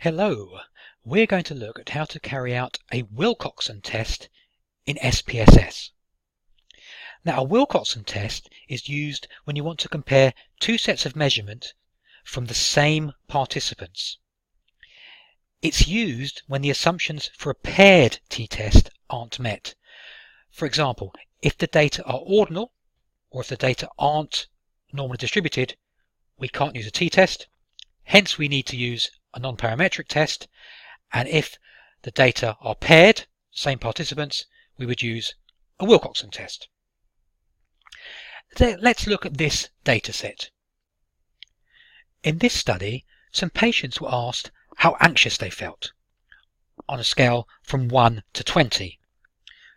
Hello, we're going to look at how to carry out a Wilcoxon test in SPSS. Now, a Wilcoxon test is used when you want to compare two sets of measurement from the same participants. It's used when the assumptions for a paired t-test aren't met. For example, if the data are ordinal, or if the data aren't normally distributed, we can't use a t-test. Hence, we need to use a non-parametric test, and if the data are paired, same participants, we would use a Wilcoxon test. Let's look at this data set. In this study, some patients were asked how anxious they felt on a scale from 1 to 20.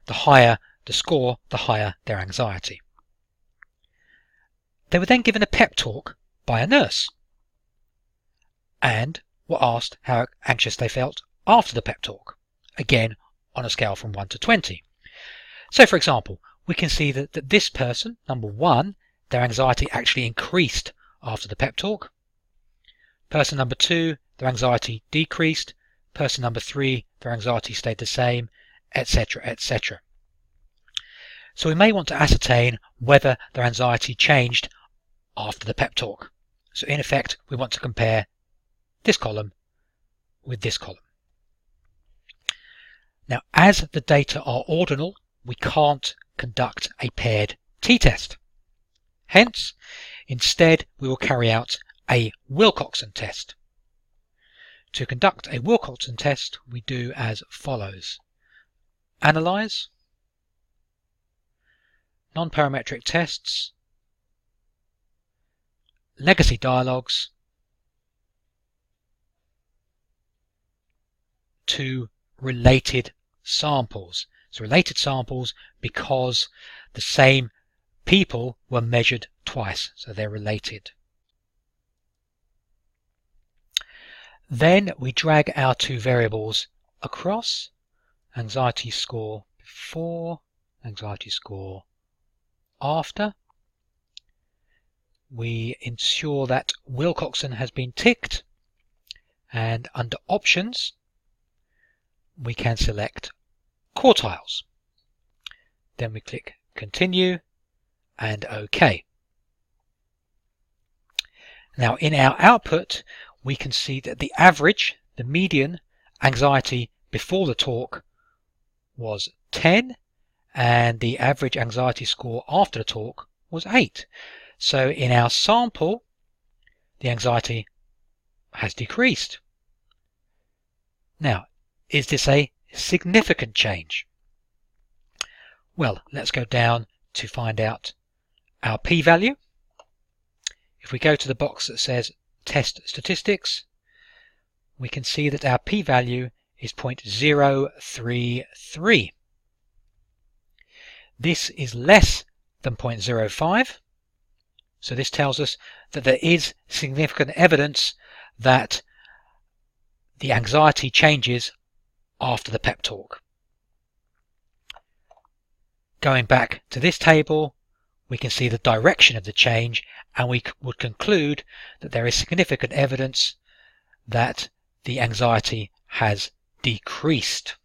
The higher the score, the higher their anxiety. They were then given a pep talk by a nurse and were asked how anxious they felt after the pep talk, again on a scale from 1 to 20. So for example, we can see that this person, number 1, their anxiety actually increased after the pep talk. Person number 2, their anxiety decreased. Person number 3, their anxiety stayed the same, etc., etc. So we may want to ascertain whether their anxiety changed after the pep talk. So in effect, we want to compare this column with this column. Now, as the data are ordinal, we can't conduct a paired t-test. Hence, instead, we will carry out a Wilcoxon test. To conduct a Wilcoxon test, we do as follows. Analyze, non-parametric tests, legacy dialogues, to related samples. So related samples because the same people were measured twice, so they're related. Then we drag our two variables across, anxiety score before, anxiety score after. We ensure that Wilcoxon has been ticked, and under options we can select quartiles. Then we click continue and OK. Now in our output we can see that the average, the median anxiety before the talk was 10 and the average anxiety score after the talk was 8. So in our sample the anxiety has decreased. Now, is this a significant change? Well, let's go down to find out our p-value. If we go to the box that says test statistics, we can see that our p-value is 0.033. This is less than 0.05, so this tells us that there is significant evidence that the anxiety changes after the pep talk. Going back to this table, we can see the direction of the change, and we would conclude that there is significant evidence that the anxiety has decreased.